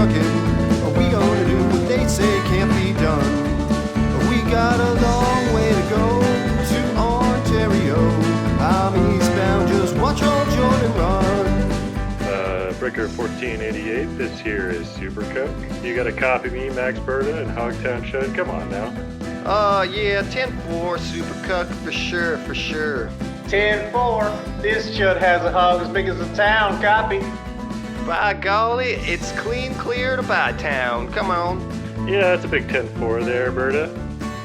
trucking. We gonna do what they say can't be done. We got a long way to go to Ontario. I'm eastbound, just watch old Jordyn run. Breaker 1488, this here is Super Cook. You gotta copy me, Max Berta, and Hogtown Judd. Come on now. Yeah, 10-4, Super Cuck, for sure. 10-4, this Judd has a hog as big as a town, copy. By golly, it's clean clear to Bytown, come on. Yeah, it's a big 10-4 there, Berta.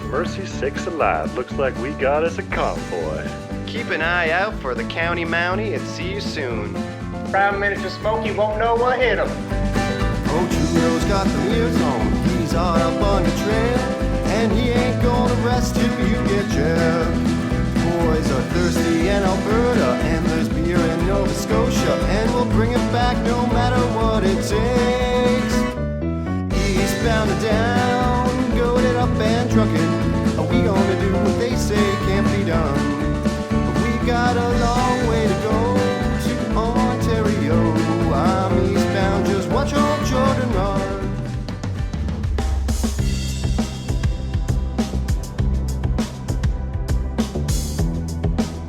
Mercy sakes alive, looks like we got us a convoy. Keep an eye out for the county mountie and see you soon. Prime Minister Smokey won't know what hit him. Oh, Trudeau's got the ears on, he's hot up on the trail, and he ain't gonna rest till you get jail. Boys are thirsty in Alberta, and there's beer in Nova Scotia, and we'll bring it back no matter what it takes. Eastbound and down, going it up and trucking. Are we gonna do what they say can't be done? We got a long way to go to Ontario. I'm eastbound, just watch old Jordyn run.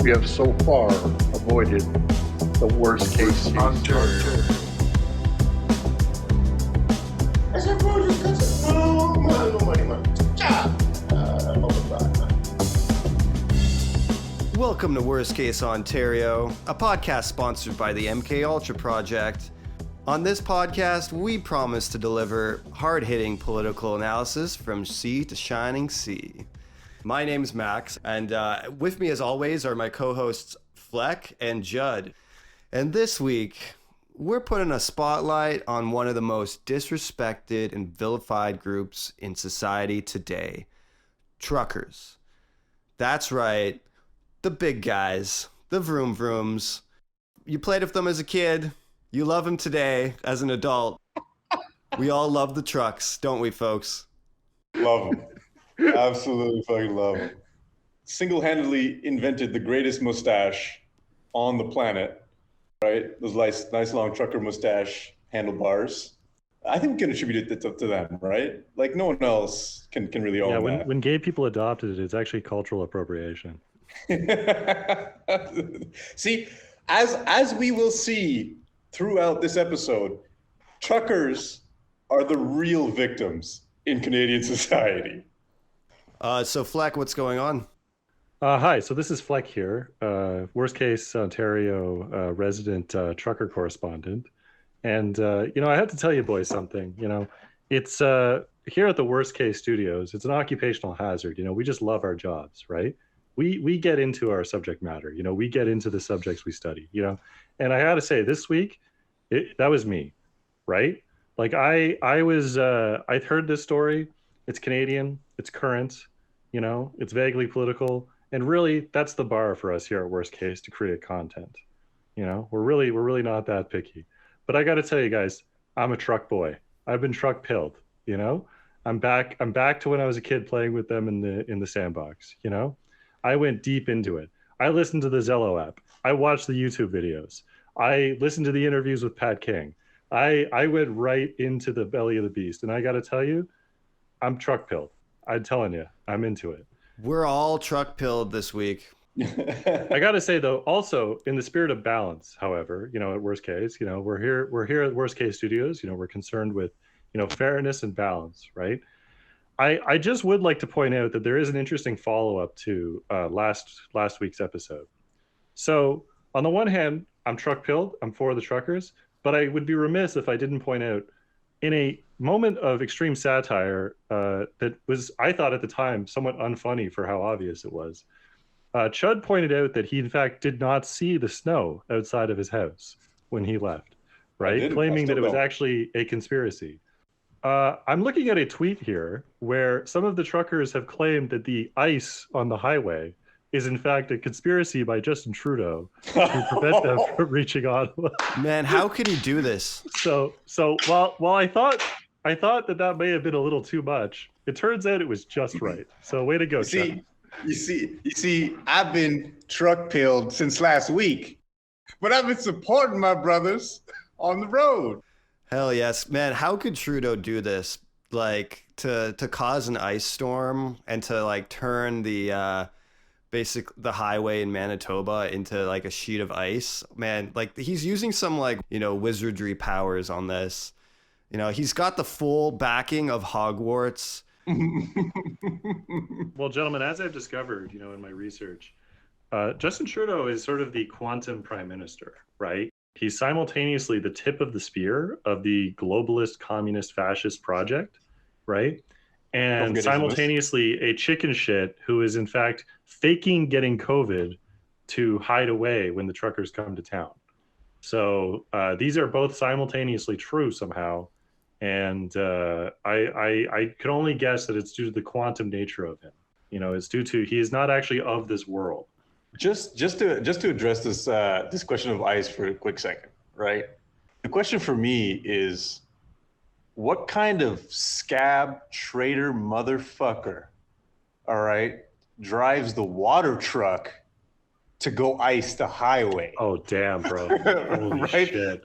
We have so far avoided the worst case scenario. I said, bro, just cut it. No money. Welcome to Worst Case Ontario, a podcast sponsored by the MK Ultra Project. On this podcast, we promise to deliver hard-hitting political analysis from sea to shining sea. My name's Max, and with me as always are my co-hosts Fleck and Judd. And this week, we're putting a spotlight on one of the most disrespected and vilified groups in society today, truckers. That's right, the big guys, the vroom vrooms. You played with them as a kid, you love them today as an adult. We all love the trucks, don't we, folks? Love them. Absolutely fucking love him. Single-handedly invented the greatest mustache on the planet, right? Those nice long trucker mustache handlebars. I think we can attribute it to them, right? Like no one else can really own that. When gay people adopted it, it's actually cultural appropriation. See, as we will see throughout this episode, truckers are the real victims in Canadian society. So Fleck, what's going on? Hi, so this is Fleck here, Worst Case Ontario resident trucker correspondent. And, I have to tell you boys something, it's here at the Worst Case Studios, it's an occupational hazard. We just love our jobs, right? We get into our subject matter, we get into the subjects we study, and I got to say this week, that was me, right? Like I heard this story. It's Canadian, it's current, it's vaguely political, and really that's the bar for us here at Worst Case to create content. We're really not that picky. But I got to tell you guys, I'm a truck boy. I've been truck pilled, I'm back to when I was a kid playing with them in the sandbox, I went deep into it. I listened to the Zello app. I watched the YouTube videos. I listened to the interviews with Pat King. I went right into the belly of the beast, and I got to tell you, I'm truck pilled. I'm telling you, I'm into it. We're all truck pilled this week. I got to say though, also in the spirit of balance, however, at Worst Case, we're here at Worst Case Studios. We're concerned with, fairness and balance, right? I just would like to point out that there is an interesting follow-up to last week's episode. So on the one hand, I'm truck pilled. I'm for the truckers, but I would be remiss if I didn't point out, in a moment of extreme satire that was, I thought at the time, somewhat unfunny for how obvious it was, Judd pointed out that he in fact did not see the snow outside of his house when he left, right? Claiming that it was actually a conspiracy. I'm looking at a tweet here where some of the truckers have claimed that the ice on the highway is in fact a conspiracy by Justin Trudeau to prevent them from reaching Ottawa. Man, how could he do this? So while I thought that may have been a little too much, it turns out it was just right. So way to go, Chuck. You see, I've been truck pilled since last week, but I've been supporting my brothers on the road. Hell yes, man. How could Trudeau do this? Like to cause an ice storm and to like turn the the highway in Manitoba into like a sheet of ice. Man, like he's using some like, wizardry powers on this. He's got the full backing of Hogwarts. Well, gentlemen, as I've discovered, in my research, Justin Trudeau is sort of the quantum prime minister, right? He's simultaneously the tip of the spear of the globalist, communist, fascist project, right? And simultaneously a chicken shit who is in fact faking getting COVID to hide away when the truckers come to town. So these are both simultaneously true somehow. And I could only guess that it's due to the quantum nature of him. It's due to he is not actually of this world. Just to address this question of ice for a quick second, right? The question for me is, what kind of scab traitor motherfucker, all right, drives the water truck to go ice the highway? Oh damn, bro! Holy right? shit!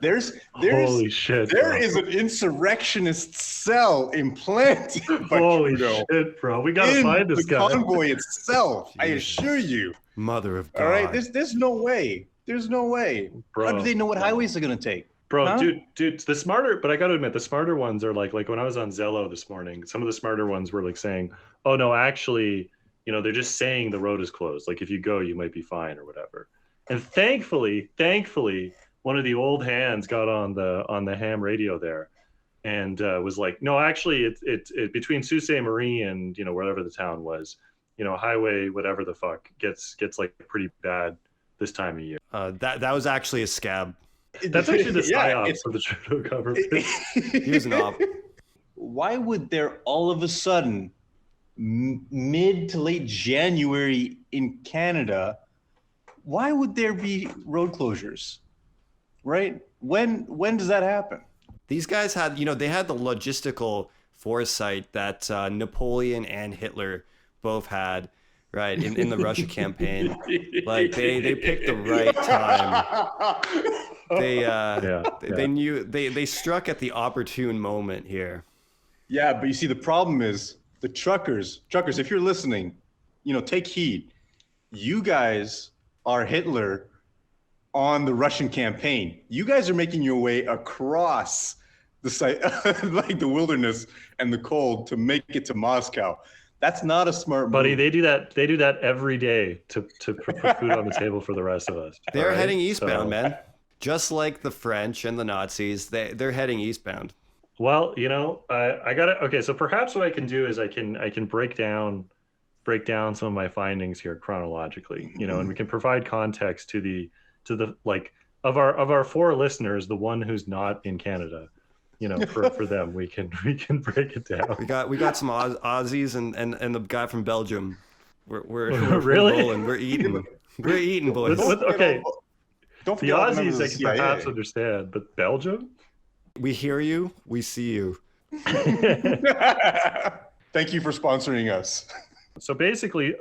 Holy shit! There is an insurrectionist cell implanted by Holy Trudeau shit, bro! We gotta find this guy. The convoy itself, I assure you. Mother of God! All right, there's no way. There's no way. Bro, how do they know what highways they're gonna take? Bro, huh? dude, the smarter, but I got to admit, the smarter ones are like when I was on Zello this morning, some of the smarter ones were like saying, oh no, actually, they're just saying the road is closed. Like if you go, you might be fine or whatever. And thankfully, one of the old hands got on the ham radio there and was like, no, actually it's between Sault Ste. Marie and, wherever the town was, highway, whatever the fuck gets like pretty bad this time of year. That was actually a scab. That's actually the psyop for the Trudeau government. He was an op. Why would there all of a sudden, mid to late January in Canada, why would there be road closures? Right? When does that happen? These guys had, they had the logistical foresight that Napoleon and Hitler both had, right, in the Russia campaign. Like they picked the right time. They knew they struck at the opportune moment here. Yeah, but you see, the problem is the truckers, if you're listening, take heed. You guys are Hitler on the Russian campaign. You guys are making your way across the site, like the wilderness and the cold, to make it to Moscow. That's not a smart move. Buddy, they do that every day to put food on the table for the rest of us. They're heading eastbound, man. Just like the French and the Nazis, they're heading eastbound. Well, I got it. Okay, so perhaps what I can do is I can break down some of my findings here chronologically, and we can provide context to the like of our 4 listeners, the one who's not in Canada. For them, we can break it down. We got some Aussies and the guy from Belgium. We're really rolling. We're eating, boys. Okay, don't the Aussies I can perhaps understand, but Belgium. We hear you. We see you. Thank you for sponsoring us. So basically,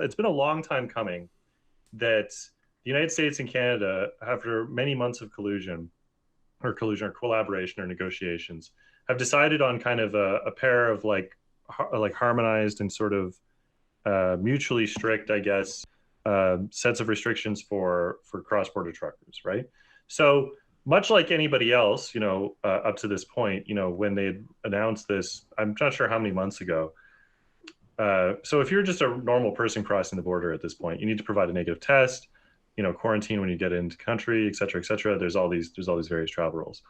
it's been a long time coming that the United States and Canada, after many months of collaboration or negotiations, have decided on kind of a pair of like harmonized and sort of mutually strict, I guess, sets of restrictions for cross-border truckers, right? So much like anybody else, up to this point, when they had announced this, I'm not sure how many months ago. So if you're just a normal person crossing the border at this point, you need to provide a negative test, quarantine when you get into country, et cetera, et cetera. There's all these various travel rules.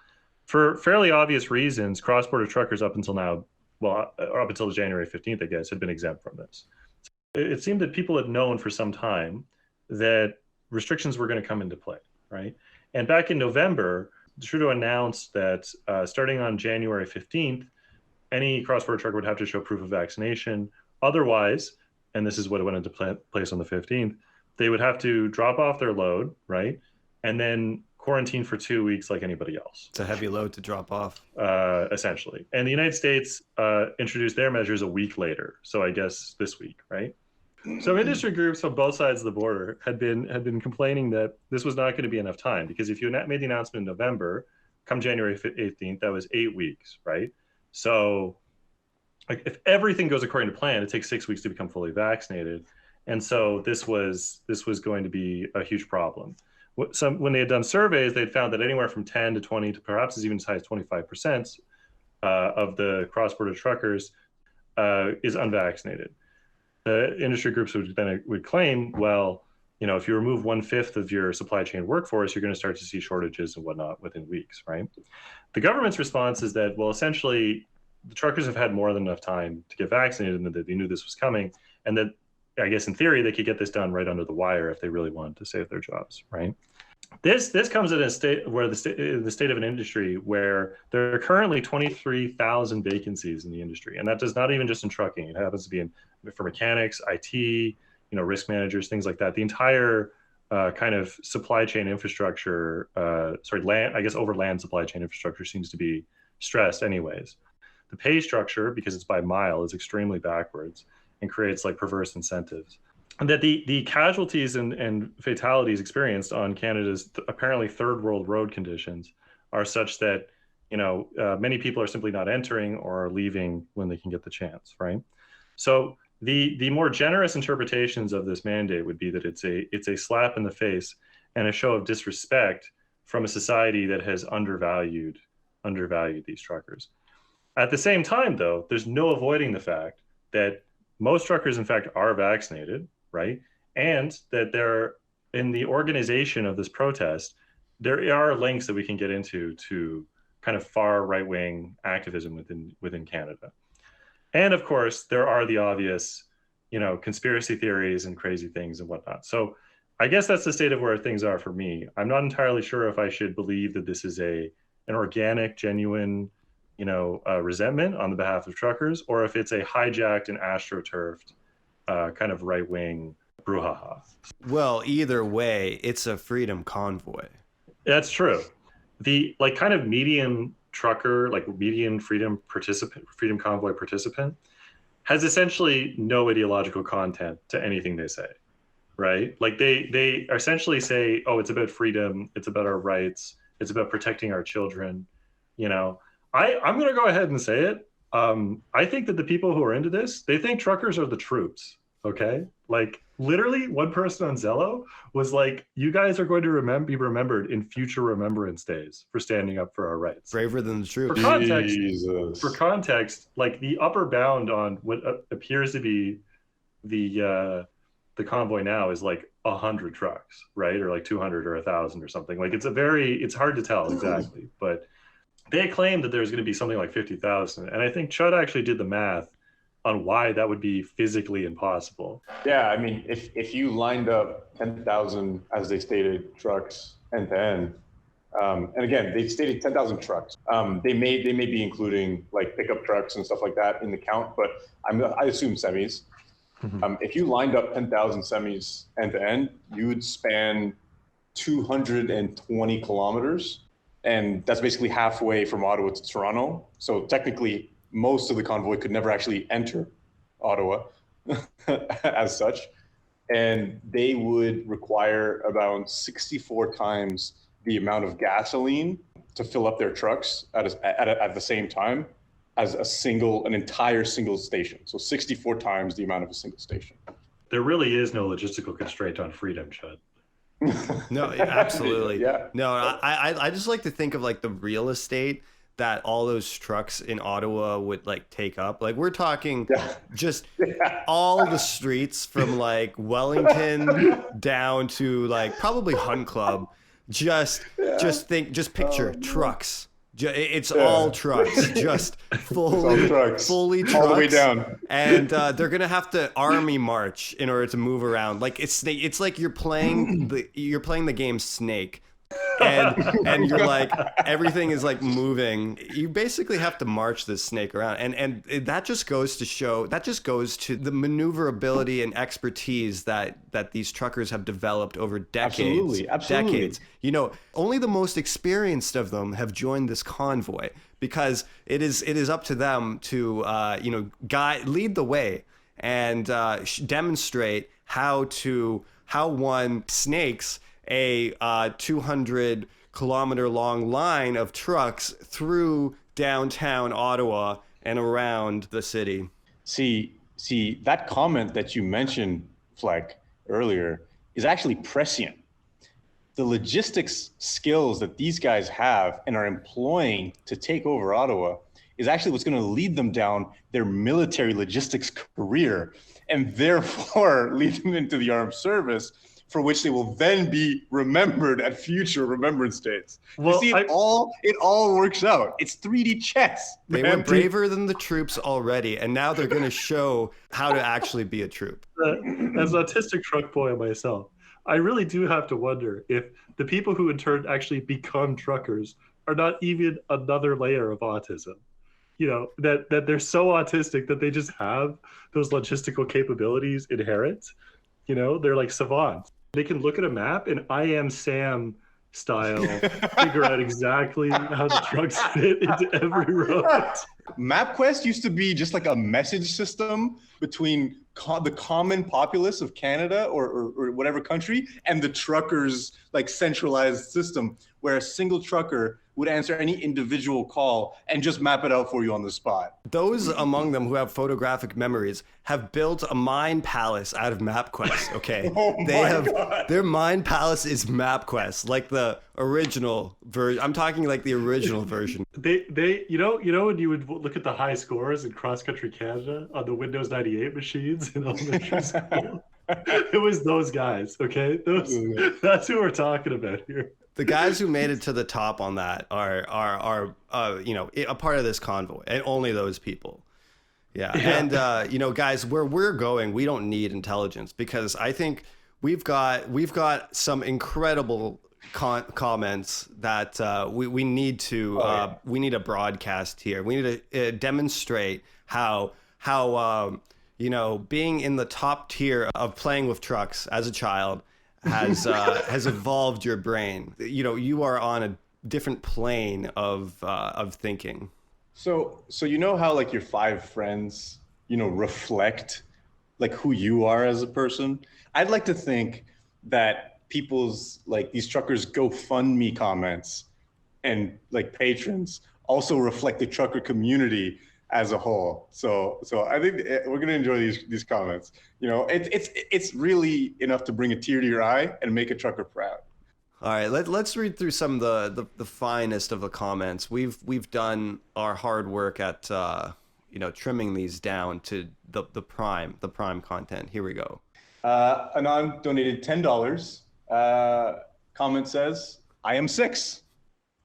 For fairly obvious reasons, cross-border truckers up until now, up until January 15th, I guess, had been exempt from this. It seemed that people had known for some time that restrictions were going to come into play, right? And back in November, Trudeau announced that starting on January 15th, any cross-border trucker would have to show proof of vaccination. Otherwise, and this is what went into place on the 15th, they would have to drop off their load, right? And then quarantine for 2 weeks like anybody else. It's a heavy load to drop off. Essentially. And the United States introduced their measures a week later. So I guess this week, right? So industry groups on both sides of the border had been complaining that this was not going to be enough time, because if you made the announcement in November, come January 18th, that was 8 weeks, right? So like if everything goes according to plan, it takes 6 weeks to become fully vaccinated. And so this was going to be a huge problem. When they had done surveys, they'd found that anywhere from 10 to 20 to perhaps even as high as 25% of the cross-border truckers is unvaccinated. The industry groups would claim, well, if you remove 1/5 of your supply chain workforce, you're going to start to see shortages and whatnot within weeks, right? The government's response is that, well, essentially, the truckers have had more than enough time to get vaccinated and that they knew this was coming, and that, I guess in theory, they could get this done right under the wire if they really wanted to save their jobs, right? This comes in a state where the state of an industry where there are currently 23,000 vacancies in the industry, and that does not even just in trucking. It happens to be for mechanics, IT, risk managers, things like that. The entire kind of supply chain infrastructure, overland supply chain infrastructure seems to be stressed anyways. The pay structure, because it's by mile, is extremely backwards and creates like perverse incentives. And that the casualties and fatalities experienced on Canada's apparently third world road conditions are such that, many people are simply not entering or are leaving when they can get the chance, right? So the more generous interpretations of this mandate would be that it's a slap in the face and a show of disrespect from a society that has undervalued these truckers. At the same time, though, there's no avoiding the fact that most truckers, in fact, are vaccinated, right? And that there, in the organization of this protest, there are links that we can get into to kind of far right-wing activism within Canada. And of course, there are the obvious, conspiracy theories and crazy things and whatnot. So I guess that's the state of where things are for me. I'm not entirely sure if I should believe that this is an organic, genuine, resentment on the behalf of truckers, or if it's a hijacked and astroturfed kind of right-wing brouhaha. Well, either way, it's a freedom convoy. That's true. The kind of median trucker, median freedom convoy participant, has essentially no ideological content to anything they say, right? Like they essentially say, oh, it's about freedom, it's about our rights, it's about protecting our children. I'm going to go ahead and say it. I think that the people who are into this, they think truckers are the troops. Okay. Literally one person on Zello was like, you guys are going to be remembered in future remembrance days for standing up for our rights. Braver than the troops. For context, the upper bound on what appears to be the convoy now is 100 trucks, right? Or 200 or 1,000 or something. It's hard to tell exactly, but they claim that there's going to be something like 50,000. And I think Judd actually did the math on why that would be physically impossible. Yeah, I mean, if you lined up 10,000, as they stated, trucks end to end, and again, they stated 10,000 trucks. They may be including pickup trucks and stuff like that in the count, but I assume semis. Mm-hmm. If you lined up 10,000 semis end to end, you would span 220 kilometers. And that's basically halfway from Ottawa to Toronto. So technically, most of the convoy could never actually enter Ottawa as such. And they would require about 64 times the amount of gasoline to fill up their trucks at the same time as an entire single station. So 64 times the amount of a single station. There really is no logistical constraint on freedom, Judd. No, absolutely. Yeah. No, I just like to think of the real estate that all those trucks in Ottawa would take up. We're talking just all the streets from Wellington down to probably Hunt Club. Just picture trucks. It's all trucks, just fully trucks all the way down, and they're gonna have to army march in order to move around. It's like you're playing the game Snake, and you're everything is moving. You basically have to march this snake around, and that just goes to the maneuverability and expertise that these truckers have developed over decades. Absolutely. Decades. Only the most experienced of them have joined this convoy because it is up to them to lead the way and demonstrate how one snakes a 200 kilometer-long line of trucks through downtown Ottawa and around the city. See, that comment that you mentioned, Fleck, earlier is actually prescient. The logistics skills that these guys have and are employing to take over Ottawa is actually what's going to lead them down their military logistics career, and therefore lead them into the armed service, for which they will then be remembered at future remembrance dates. Well, you see, it all works out. It's 3D chess. They were braver than the troops already, and now they're going to show how to actually be a troop. As an autistic truck boy myself, I really do have to wonder if the people who in turn actually become truckers are not even another layer of autism. You know, that they're so autistic that they just have those logistical capabilities inherent. You know, they're like savants. They can look at a map and I Am Sam style figure out exactly how the trucks fit into every road. MapQuest used to be just like a message system between the common populace of Canada or whatever country and the truckers, like centralized system where a single trucker would answer any individual call and just map it out for you on the spot. Those among them who have photographic memories have built a mind palace out of MapQuest, okay? God. Their mind palace is MapQuest, like the original version. I'm talking like the original version. They you know when you would look at the high scores in cross-country Canada on the Windows 98 machines in elementary school? It was those guys, okay? That's who we're talking about here. The guys who made it to the top on that are you know, a part of this convoy, and only those people. Yeah. And you know, guys, where we're going, we don't need intelligence, because I think we've got some incredible comments that we need to we need a broadcast here. We need to demonstrate how you know, being in the top tier of playing with trucks as a child has evolved your brain. You know, you are on a different plane of thinking. So you know how like your 5 friends, you know, reflect like who you are as a person? I'd like to think that people's, like, these truckers GoFundMe comments and like patrons also reflect the trucker community as a whole. So I think we're gonna enjoy these comments. You know, it's really enough to bring a tear to your eye and make a trucker proud. All right, let's read through some of the finest of the comments. We've done our hard work at you know, trimming these down to the prime content. Here we go. Anon donated $10. Comment says, "I am 6.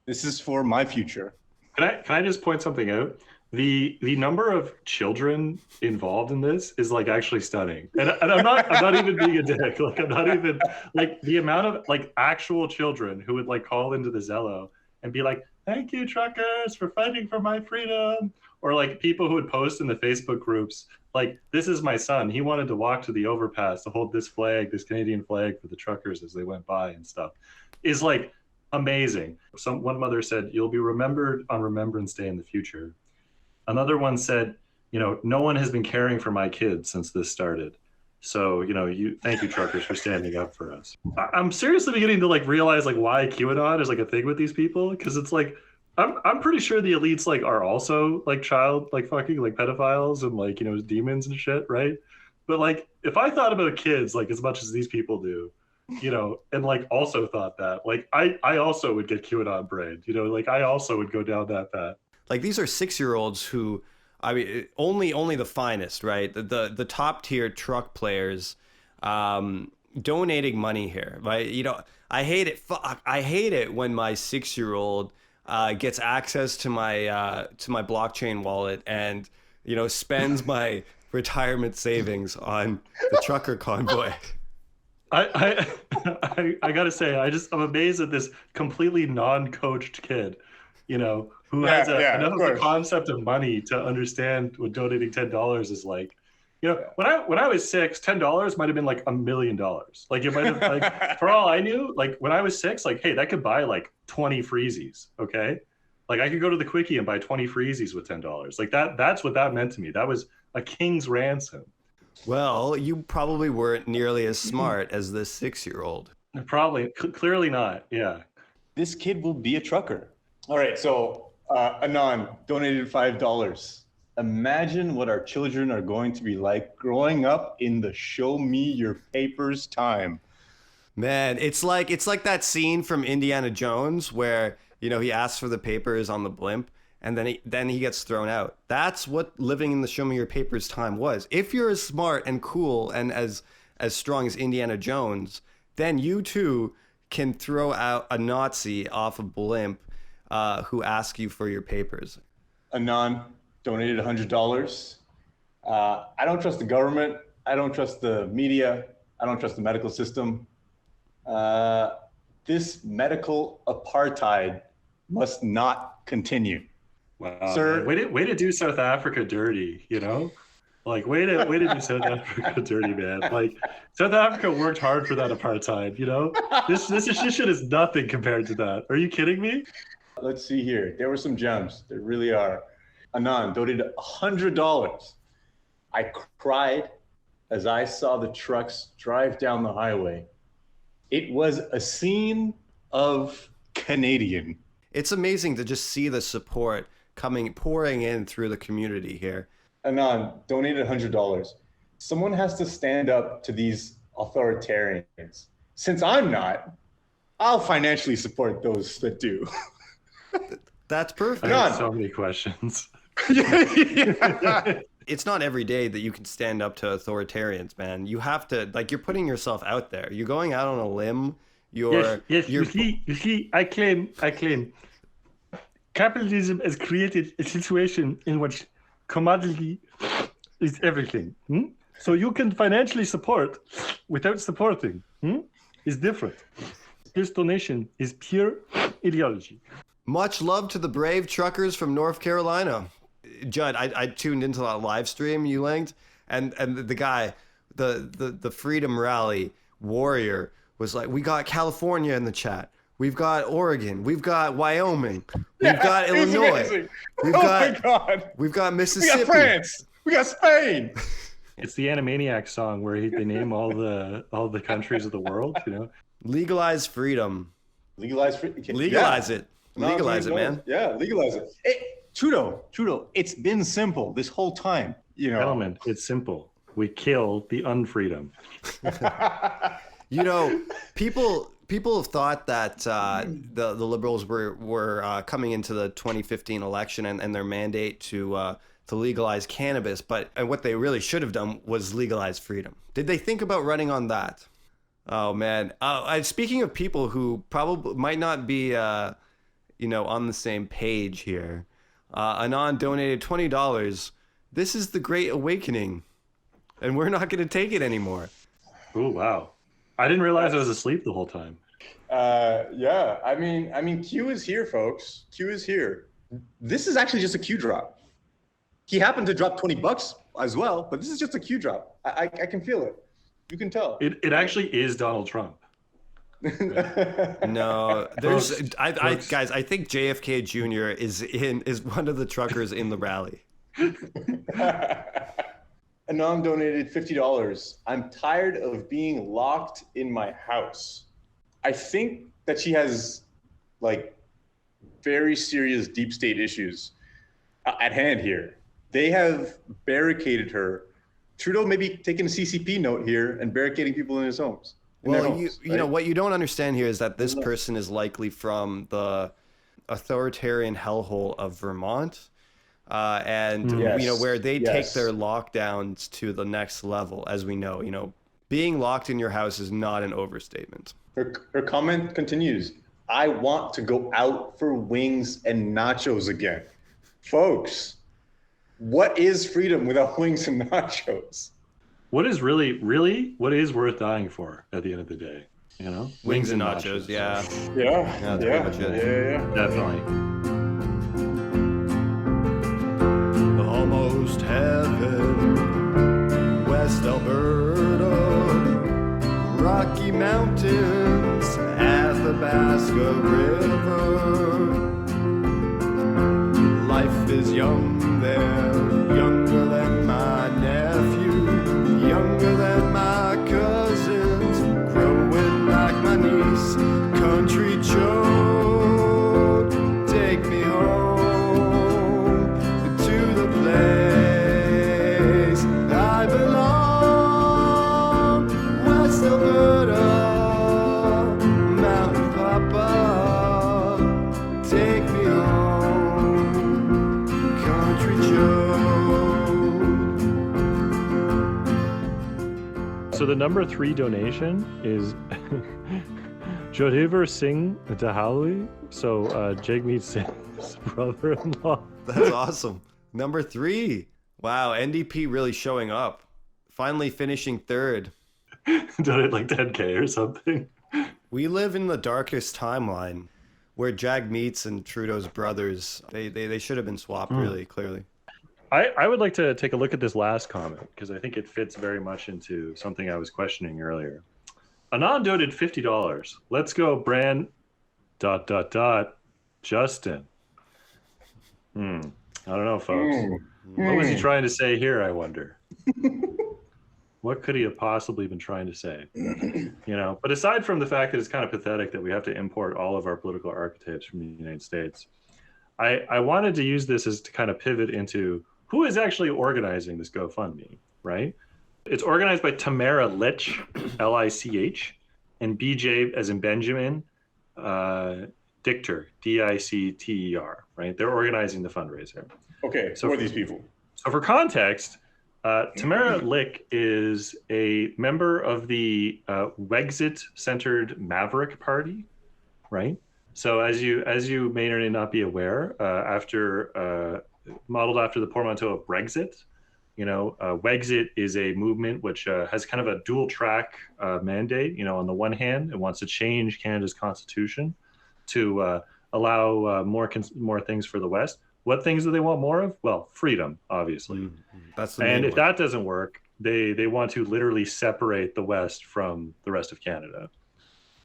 This is for my future." Can I just point something out? The number of children involved in this is like actually stunning, and I'm not even being a dick. Like, I'm not even, like, the amount of like actual children who would like call into the Zello and be like, "Thank you, truckers, for fighting for my freedom," or like people who would post in the Facebook groups like, "This is my son. He wanted to walk to the overpass to hold this flag, this Canadian flag, for the truckers as they went by," and stuff. Is like amazing. One mother said, "You'll be remembered on Remembrance Day in the future." Another one said, you know, "No one has been caring for my kids since this started. So, you know, thank you, truckers, for standing up for us." I'm seriously beginning to like realize like why QAnon is like a thing with these people, because it's like I'm pretty sure the elites like are also like child like fucking like pedophiles and like, you know, demons and shit, right? But like if I thought about kids like as much as these people do, you know, and like also thought that like I also would get QAnon brained, you know, like I also would go down that path. Like, these are 6-year-olds who, I mean, only the finest, right? The top tier truck players donating money here, right? You know, I hate it. I hate it when my 6-year-old gets access to my blockchain wallet and, you know, spends my retirement savings on the trucker convoy. I gotta say, I'm amazed at this completely non-coached kid, you know, who has enough of the concept of money to understand what donating $10 is like. You know, when I was 6, $10 might have been like $1 million. Like, it might have, like, for all I knew, like when I was 6, like, hey, that could buy like 20 freezies. Okay, like I could go to the quickie and buy 20 freezies with $10. Like that's what that meant to me. That was a king's ransom. Well, you probably weren't nearly as smart as this 6-year-old. Probably, clearly not. Yeah. this kid will be a trucker. All right, so Anon donated $5. Imagine what our children are going to be like growing up in the show me your papers time. Man, it's like that scene from Indiana Jones where, you know, he asks for the papers on the blimp and then he gets thrown out. That's what living in the show me your papers time was. If you're as smart and cool and as strong as Indiana Jones, then you too can throw out a Nazi off a blimp who asks you for your papers. Anon donated $100. I don't trust the government. I don't trust the media. I don't trust the medical system. This medical apartheid must not continue. Wow, Sir, way to do South Africa dirty, you know? Like, way to do South Africa dirty, man. Like, South Africa worked hard for that apartheid, you know? This shit is nothing compared to that. Are you kidding me? Let's see here. There were some gems. There really are. Anon donated $100. I cried as I saw the trucks drive down the highway. It was a scene of Canadian. It's amazing to just see the support pouring in through the community here. Anon donated $100. Someone has to stand up to these authoritarians. Since I'm not, I'll financially support those that do. That's perfect. I have so many questions. It's not every day that you can stand up to authoritarians, man. You have to, like, you're putting yourself out there. You're going out on a limb. Yes. You see, I claim capitalism has created a situation in which commodity is everything. So you can financially support without supporting. Is different. This donation is pure ideology. Much love to the brave truckers from North Carolina. Judd, I tuned into that live stream you linked, and the guy, the Freedom Rally warrior was like, we got California in the chat. We've got Oregon. We've got Wyoming. We've got Illinois. We've got Mississippi. We got France. We got Spain. It's the Animaniacs song where they name all the countries of the world. You know, legalize freedom. Legalize it. No, legalize it, man. Yeah, legalize it. Hey, Trudeau. It's been simple this whole time. You know, gentlemen, it's simple. We kill the unfreedom. You know, people have thought that the Liberals were coming into the 2015 election and their mandate to legalize cannabis, but what they really should have done was legalize freedom. Did they think about running on that? Oh man! Speaking of people who probably might not be, on the same page here, Anon donated $20. This is the Great Awakening, and we're not going to take it anymore. Oh wow! I didn't realize I was asleep the whole time. Yeah. I mean, Q is here, folks. Q is here. This is actually just a Q drop. He happened to drop $20 as well, but this is just a Q drop. I can feel it. You can tell. It actually is Donald Trump. No, guys, I think JFK Jr. is one of the truckers in the rally. Anon donated $50. I'm tired of being locked in my house. I think that she has like very serious deep state issues at hand here. They have barricaded her. Trudeau may be taking a CCP note here and barricading people in his homes. Well, you know what you don't understand here is that this person is likely from the authoritarian hellhole of Vermont, where they take their lockdowns to the next level. As we know, being locked in your house is not an overstatement. Her comment continues. I want to go out for wings and nachos again, folks. What is freedom without wings and nachos? What is what is worth dying for at the end of the day? Wings and nachos. Yeah. Definitely. Almost heaven, West Alberta, Rocky Mountains, Athabasca River. Life is young there, younger than my nephew, younger than my cousins, growing like my niece, Country Joe. So the number 3 donation is Jordyn Singh Dahalui. So Jagmeet Singh's brother-in-law. That's awesome. Number 3. Wow, NDP really showing up. Finally finishing 3rd. Donate like 10K or something. We live in the darkest timeline where Jagmeet's and Trudeau's brothers, they should have been swapped really clearly. I would like to take a look at this last comment because I think it fits very much into something I was questioning earlier. Anon donated $50. Let's go, Brand ... Justin. I don't know, folks. What was he trying to say here, I wonder? What could he have possibly been trying to say? But aside from the fact that it's kind of pathetic that we have to import all of our political archetypes from the United States, I wanted to use this as to kind of pivot into who is actually organizing this GoFundMe, right? It's organized by Tamara Lich, Lich, and BJ, as in Benjamin, Dicter, Dicter, right? They're organizing the fundraiser. Okay, so who are these people? So for context, Tamara Lich is a member of the Wexit-centered Maverick Party, right? So as you may or may not be aware, modeled after the portmanteau of Brexit, Wexit is a movement which has kind of a dual track mandate. On the one hand, it wants to change Canada's constitution to allow more things for the West. What things do they want more of? Well, freedom, obviously. That's the and main if one. that doesn't work, they want to literally separate the West from the rest of Canada.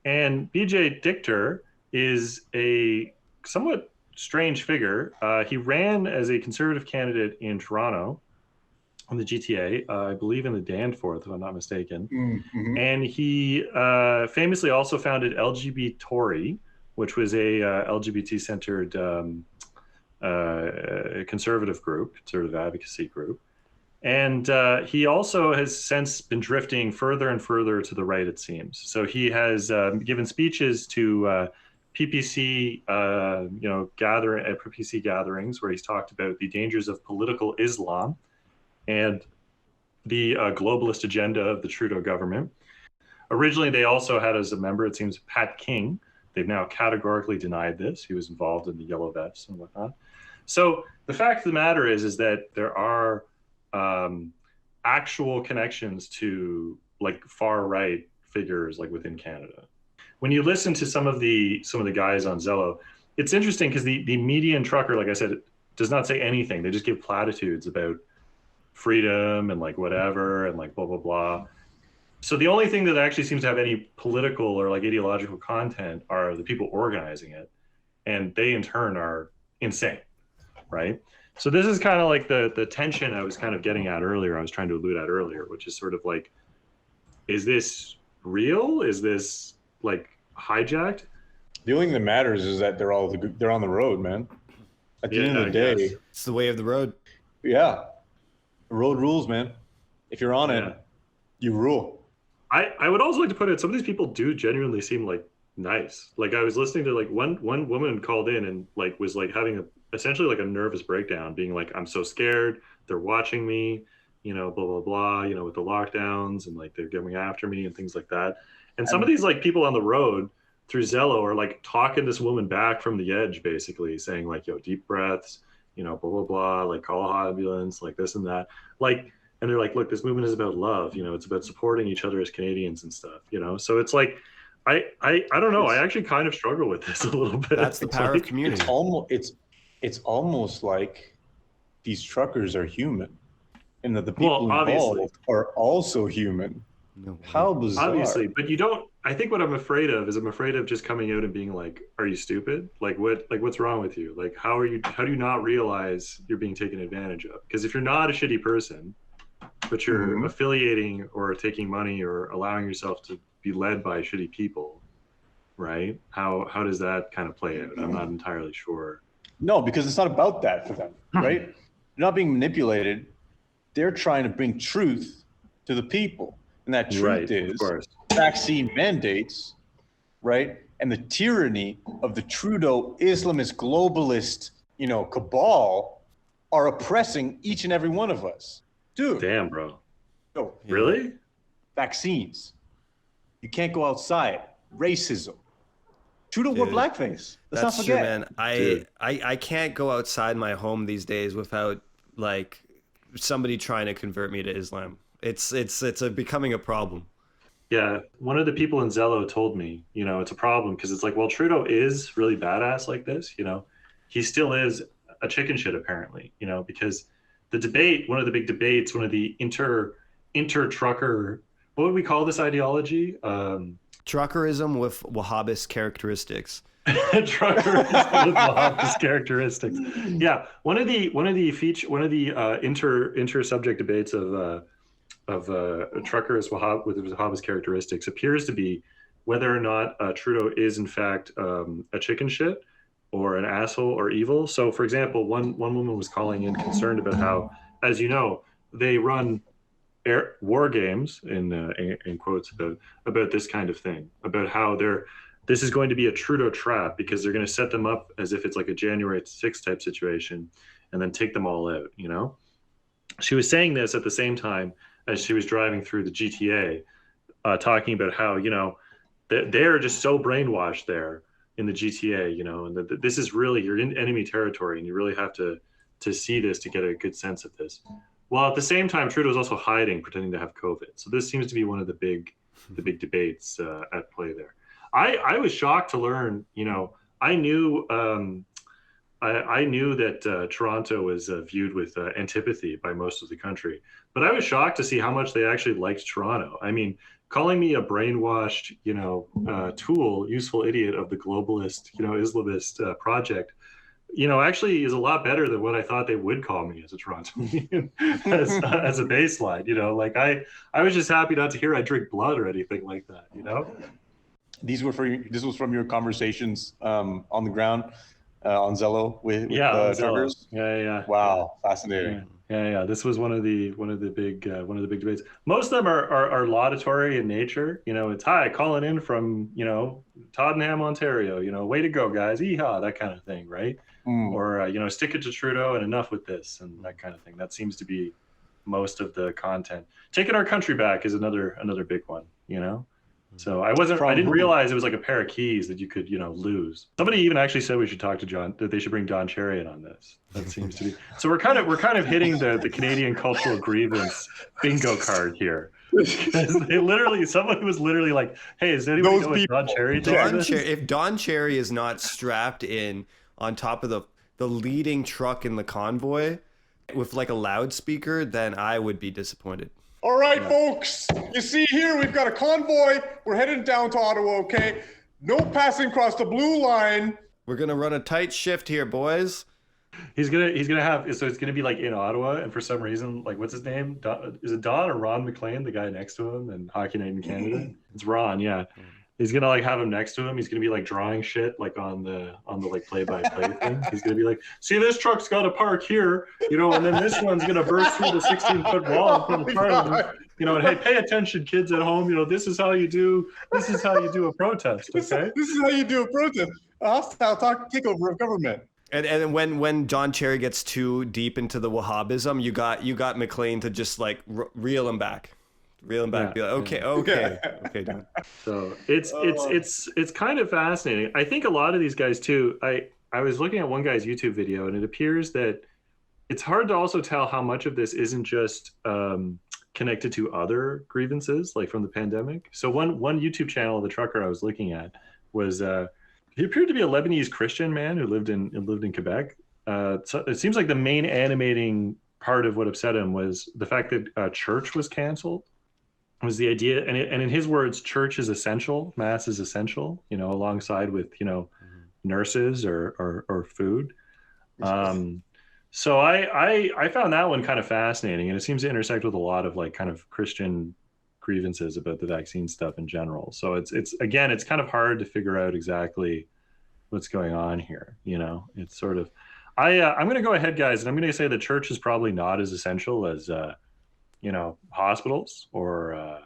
And BJ Dicter is a somewhat strange figure. He ran as a Conservative candidate in Toronto on the GTA, I believe in the Danforth, if I'm not mistaken. And he famously also founded LGBT Tory, which was a LGBT-centered conservative group, conservative advocacy group. And he also has since been drifting further and further to the right, it seems. So he has given speeches to PPC, PPC gatherings where he's talked about the dangers of political Islam and the globalist agenda of the Trudeau government. Originally, they also had as a member, it seems, Pat King. They've now categorically denied this. He was involved in the yellow vests and whatnot. So the fact of the matter is that there are actual connections to like far right figures like within Canada. When you listen to some of the guys on Zello, it's interesting because the median trucker, like I said, does not say anything. They just give platitudes about freedom and like whatever and like blah blah blah. So the only thing that actually seems to have any political or like ideological content are the people organizing it, and they in turn are insane, right? So this is kind of like the tension I was kind of getting at earlier. I was trying to allude at earlier, which is sort of like, is this real? Is this like hijacked? The only thing that matters is that they're on the road, man. At the end of the day, it's the way of the road. Yeah, the road rules, man. If you're on it, you rule. I would also like to put it, some of these people do genuinely seem like nice. Like I was listening to like one woman called in and like was like having essentially like a nervous breakdown, being like, I'm so scared, they're watching me, blah blah blah, with the lockdowns, and like they're coming after me and things like that. And some of these like people on the road through Zello are like talking this woman back from the edge, basically saying like, yo, deep breaths, blah blah blah, like call an ambulance, like this and that, like. And they're like, look, this movement is about love, it's about supporting each other as Canadians and stuff, So it's like, I don't know. I actually kind of struggle with this a little bit. That's the power of community. It's almost like these truckers are human, and that the people involved are also human. No, how bizarre! Obviously, but you don't. I think what I'm afraid of is just coming out and being like, "Are you stupid? Like what? Like what's wrong with you? Like how do you not realize you're being taken advantage of? Because if you're not a shitty person, but you're affiliating or taking money or allowing yourself to be led by shitty people, right? How does that kind of play out? I'm not entirely sure. No, because it's not about that for them, right? They're not being manipulated. They're trying to bring truth to the people. And that truth is vaccine mandates, right? And the tyranny of the Trudeau Islamist globalist, cabal are oppressing each and every one of us. Dude. Damn, bro. Oh, really? vaccines. You can't go outside. Racism. Trudeau wore blackface. Let's not forget. True, man. I can't go outside my home these days without like somebody trying to convert me to Islam. It's becoming a problem. Yeah, one of the people in Zello told me, it's a problem because it's like, well, Trudeau is really badass like this, he still is a chicken shit apparently, because the debate, one of the big debates, one of the inter-trucker, what would we call this ideology? Truckerism with Wahhabist characteristics. Truckerism with Wahhabist characteristics. Yeah, one of the inter-subject debates of truckers with Wahhabist characteristics appears to be whether or not Trudeau is in fact a chicken shit or an asshole or evil. So, for example, one woman was calling in concerned about how, as you know, they run war games in quotes about this kind of thing, about how this is going to be a Trudeau trap because they're going to set them up as if it's like a January 6th type situation and then take them all out. She was saying this at the same time as she was driving through the GTA, talking about how they're just so brainwashed there in the GTA, and that this is really, you're in enemy territory and you really have to see this to get a good sense of this. While at the same time, Trudeau's also hiding, pretending to have COVID. So this seems to be one of the big debates at play there. I was shocked to learn, I knew that Toronto was viewed with antipathy by most of the country, but I was shocked to see how much they actually liked Toronto. I mean, calling me a brainwashed, tool, useful idiot of the globalist, Islamist project, actually is a lot better than what I thought they would call me as a Torontonian as a baseline. Like I was just happy not to hear I drink blood or anything like that. This was from your conversations on the ground. On Zello with truckers. Yeah. Wow, fascinating. Yeah. This was one of the big debates. Most of them are laudatory in nature. It's hi, calling in from Tottenham, Ontario. Way to go, guys! Yeehaw, that kind of thing, right? Or stick it to Trudeau and enough with this and that kind of thing. That seems to be most of the content. Taking our country back is another big one. So I didn't realize it was like a pair of keys that you could, lose. Somebody even actually said we should talk to John, that they should bring Don Cherry in on this. That seems to be. So we're kind of hitting the Canadian cultural grievance bingo card here. Someone was literally like, hey, is anybody know what Don Cherry does? If Don Cherry is not strapped in on top of the leading truck in the convoy with like a loudspeaker, then I would be disappointed. All right, folks, you see here, we've got a convoy. We're headed down to Ottawa, okay? No passing across the blue line. We're going to run a tight shift here, boys. He's gonna have, so it's gonna be like in Ottawa, and for some reason, like, what's his name? Is it Don or Ron McLean, the guy next to him in Hockey Night in Canada? It's Ron, yeah. He's gonna like have him next to him. He's gonna be like drawing shit like on the like play-by-play thing. He's gonna be like, see, this truck's got to park here, and then this one's gonna burst through the 16-foot wall in front of Parliament. And hey, pay attention, kids at home. This is how you do a protest. Okay, this is how you do a protest. A hostile takeover of government. And when Don Cherry gets too deep into the Wahhabism, you got McLean to just like reel him back. Reel him back. Yeah, be like, okay, Don. So it's kind of fascinating. I think a lot of these guys too. I was looking at one guy's YouTube video, and it appears that it's hard to also tell how much of this isn't just connected to other grievances, like from the pandemic. So one YouTube channel of the trucker I was looking at was he appeared to be a Lebanese Christian man who lived in Quebec. So it seems like the main animating part of what upset him was the fact that church was canceled. Was the idea, and in his words, church is essential, mass is essential, alongside with nurses or food. So I found that one kind of fascinating, and it seems to intersect with a lot of like kind of Christian grievances about the vaccine stuff in general. So it's kind of hard to figure out exactly what's going on here. It's sort of I'm going to go ahead, guys, and I'm going to say the church is probably not as essential as hospitals or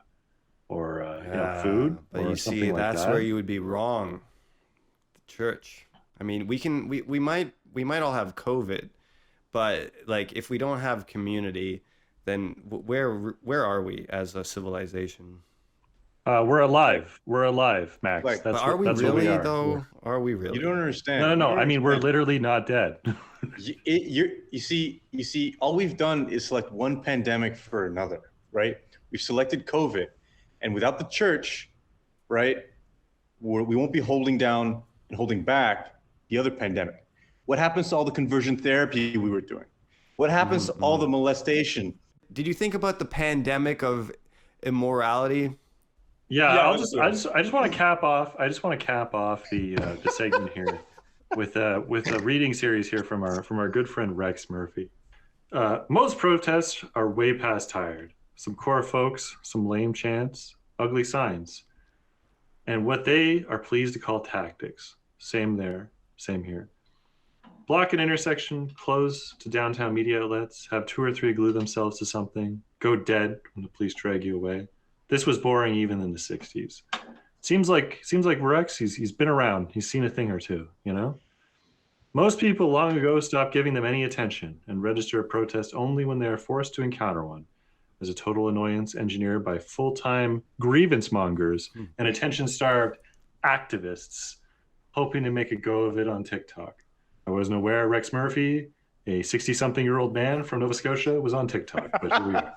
food. But you see, that's where you would be wrong. The church. I mean, we might all have COVID, but like if we don't have community, then where are we as a civilization? We're alive. We're alive, Max. Like, But are we that's really, what we are. though? Are we really? You don't understand. No, You no. don't I mean, we're understand. literally not dead. You see, all we've done is select one pandemic for another, right? We've selected COVID, and without the church, right, we won't be holding down and holding back the other pandemic. What happens to all the conversion therapy we were doing? What happens to all the molestation? Did you think about the pandemic of immorality? Yeah, I just want to cap off. I just want to cap off the segment here with a reading series here from our good friend Rex Murphy. Most protests are way past tired. Some core folks, some lame chants, ugly signs, and what they are pleased to call tactics. Same there, same here. Block an intersection, close to downtown media outlets, have 2 or 3 glue themselves to something, go dead when the police drag you away. This was boring even in the 60s. Seems like Rex, he's been around. He's seen a thing or two, you know? Most people long ago stopped giving them any attention and register a protest only when they are forced to encounter one as a total annoyance engineered by full-time grievance mongers and attention-starved activists hoping to make a go of it on TikTok. I wasn't aware Rex Murphy, a 60-something-year-old man from Nova Scotia, was on TikTok, but here we are.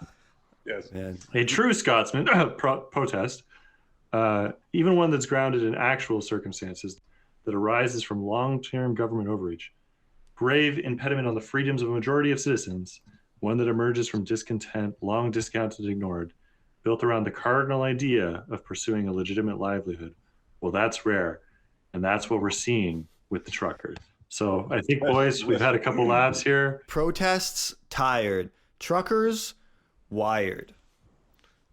Yes. Yeah. A true Scotsman protest, even one that's grounded in actual circumstances that arises from long-term government overreach, grave impediment on the freedoms of a majority of citizens, one that emerges from discontent, long discounted and ignored, built around the cardinal idea of pursuing a legitimate livelihood. Well, that's rare, and that's what we're seeing with the truckers. So I think, boys, we've had a couple laughs here. Protests tired, truckers wired.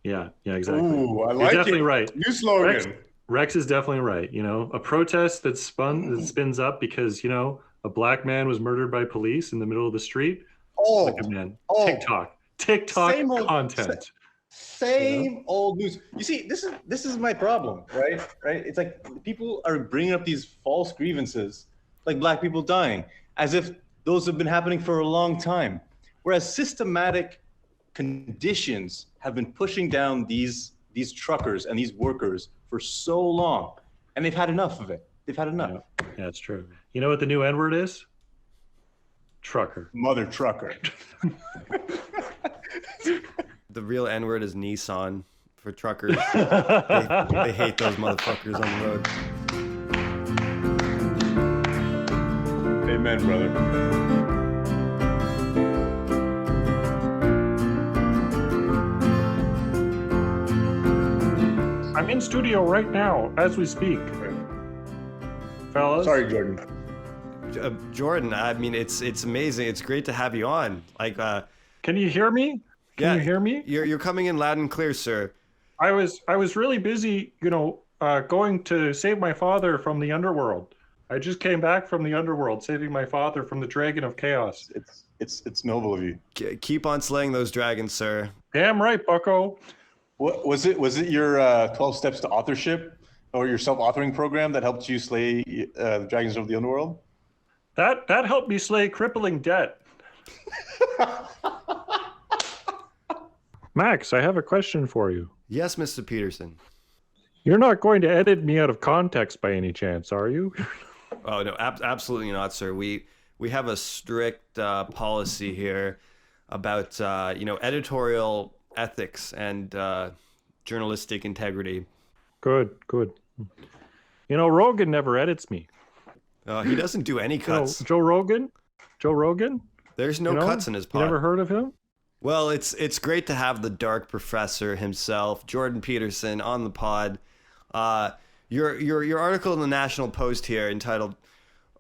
Yeah, exactly. Ooh, I You're like definitely it. right. New slogan. Rex is definitely right. You know, a protest that spins up because, you know, a black man was murdered by police in the middle of the street. Oh, Like a man. oh. TikTok Same old- content. Same old news. You see, this is my problem, right? It's like people are bringing up these false grievances, like black people dying, as if those have been happening for a long time, whereas systematic conditions have been pushing down these truckers and these workers for so long, and they've had enough of it. They've had enough. Yeah, it's true. You know what the new N-word is? Trucker. Mother trucker. The real N-word is Nissan for truckers. They hate those motherfuckers on the road. Amen, brother. I'm in studio right now as we speak. Fellas. Sorry, Jordan. Jordan, I mean, it's amazing. It's great to have you on. Like, Can you hear me? Can you hear me? You're coming in loud and clear, sir. I was really busy, you know, going to save my father from the underworld. I just came back from the underworld, saving my father from the dragon of chaos. It's noble of you. Keep on slaying those dragons, sir. Damn right, bucko. What was it? Was it your 12 steps to authorship or your self-authoring program that helped you slay the dragons of the underworld? That helped me slay crippling debt. Max, I have a question for you. Yes, Mr. Petersen. You're not going to edit me out of context by any chance, are you? Oh no, absolutely not, sir. We have a strict policy here about editorial ethics and journalistic integrity. Good. You know, Rogan never edits me. He doesn't do any cuts. Joe Rogan? There's no cuts in his pod. You never heard of him? Well, it's great to have the Dark Professor himself, Jordyn Petersen, on the pod. Your article in the National Post here entitled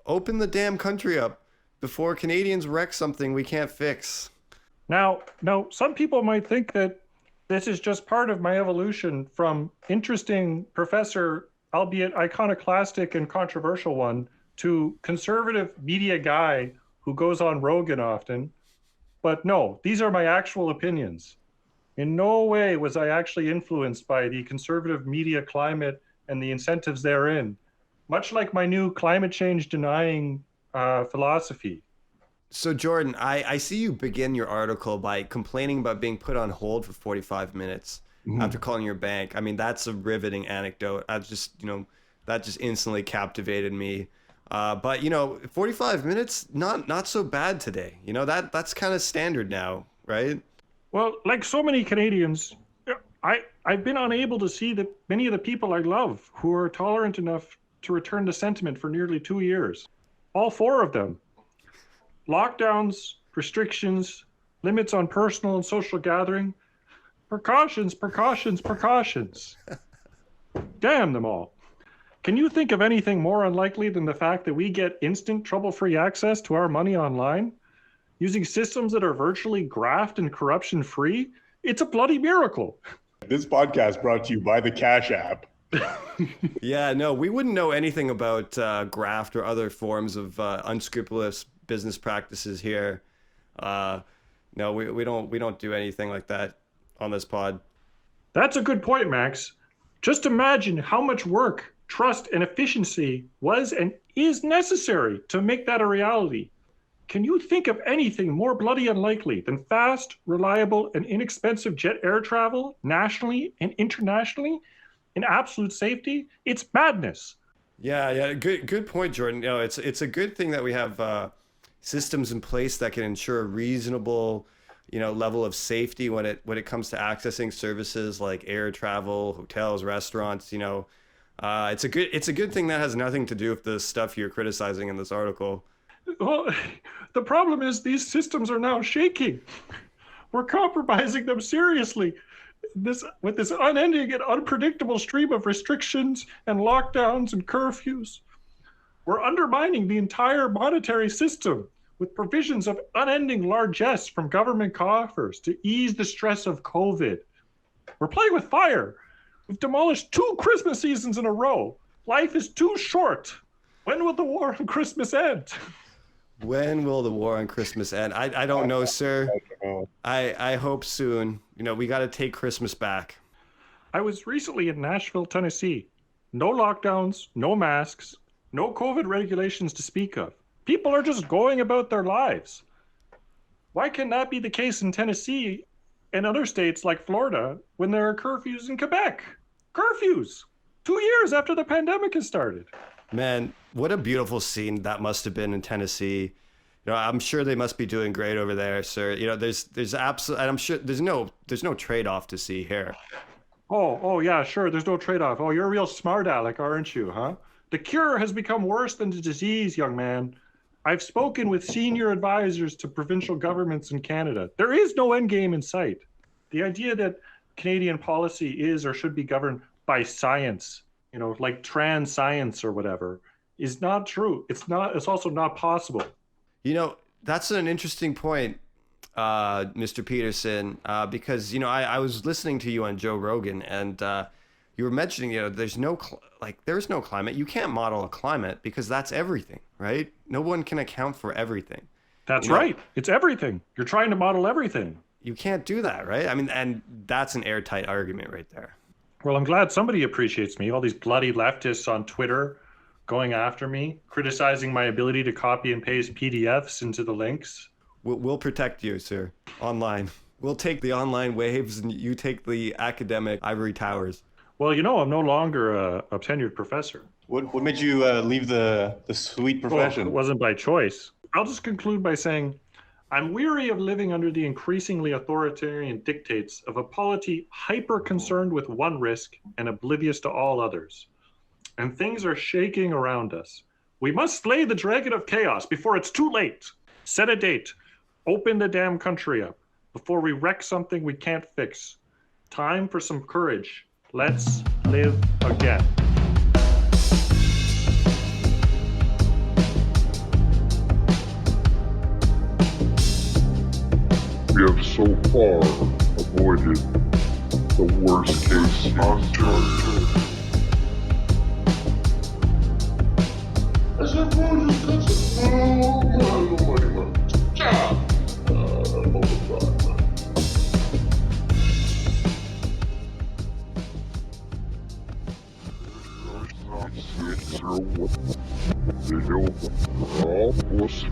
"Open the Damn Country Up Before Canadians Wreck Something We Can't Fix." Now, some people might think that this is just part of my evolution from interesting professor, albeit iconoclastic and controversial one, to conservative media guy who goes on Rogan often. But no, these are my actual opinions. In no way was I actually influenced by the conservative media climate and the incentives therein, much like my new climate change denying philosophy. So Jordyn, I see you begin your article by complaining about being put on hold for 45 minutes after calling your bank. I mean, that's a riveting anecdote. That just instantly captivated me. But 45 minutes, not so bad today. That's kind of standard now, right? Well, like so many Canadians, I've been unable to see that many of the people I love who are tolerant enough to return to sentiment for nearly 2 years. All 4 of them. Lockdowns, restrictions, limits on personal and social gathering. Precautions. Damn them all. Can you think of anything more unlikely than the fact that we get instant, trouble-free access to our money online? Using systems that are virtually graft and corruption-free? It's a bloody miracle. This podcast brought to you by the Cash App. Yeah, no, we wouldn't know anything about graft or other forms of unscrupulous business practices here. No, we don't do anything like that on this pod. That's a good point, Max. Just imagine how much work, trust, and efficiency was and is necessary to make that a reality. Can you think of anything more bloody unlikely than fast, reliable, and inexpensive jet air travel nationally and internationally in absolute safety? It's madness. Yeah, good point, Jordyn. It's a good thing that we have systems in place that can ensure a reasonable, level of safety when it comes to accessing services like air travel, hotels, restaurants. It's a good thing that has nothing to do with the stuff you're criticizing in this article. Well, the problem is these systems are now shaking. We're compromising them seriously. With this unending and unpredictable stream of restrictions and lockdowns and curfews, we're undermining the entire monetary system with provisions of unending largesse from government coffers to ease the stress of COVID. We're playing with fire. We've demolished 2 Christmas seasons in a row. Life is too short. When will the war on Christmas end? When will the war on Christmas end? I don't know, sir. I hope soon. We got to take Christmas back. I was recently in Nashville, Tennessee. No lockdowns, no masks, no COVID regulations to speak of. People are just going about their lives. Why can that be the case in Tennessee and other states like Florida when there are curfews in Quebec? Curfews! 2 years after the pandemic has started. Man, what a beautiful scene that must have been in Tennessee. I'm sure they must be doing great over there, sir. There's absolutely, I'm sure there's no trade-off to see here. Oh yeah, sure. There's no trade-off. Oh, you're a real smart aleck, aren't you, huh? The cure has become worse than the disease, young man. I've spoken with senior advisors to provincial governments in Canada. There is no end game in sight. The idea that Canadian policy is or should be governed by science, like trans science or whatever, is not true. It's also not possible. That's an interesting point, Mr. Petersen, because, I was listening to you on Joe Rogan and you were mentioning, there's no climate. You can't model a climate because that's everything, right? No one can account for everything. That's right. It's everything. You're trying to model everything. You can't do that, right? I mean, and that's an airtight argument right there. Well, I'm glad somebody appreciates me. All these bloody leftists on Twitter going after me, criticizing my ability to copy and paste PDFs into the links. We'll protect you, sir, online. We'll take the online waves and you take the academic ivory towers. Well, I'm no longer a tenured professor. What made you leave the sweet profession? Well, it wasn't by choice. I'll just conclude by saying, I'm weary of living under the increasingly authoritarian dictates of a polity hyper-concerned with one risk and oblivious to all others. And things are shaking around us. We must slay the dragon of chaos before it's too late. Set a date. Open the damn country up before we wreck something we can't fix. Time for some courage. Let's live again. We have so far avoided the worst case scenario. I said, bro, just cut it. Oh, man. Você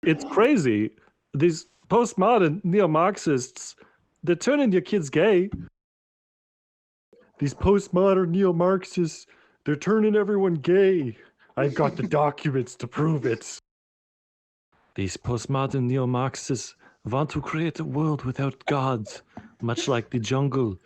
It's crazy. These postmodern neo-Marxists, they're turning your kids gay. These postmodern neo-Marxists, they're turning everyone gay. I've got the documents to prove it. These postmodern neo-Marxists want to create a world without gods, much like the jungle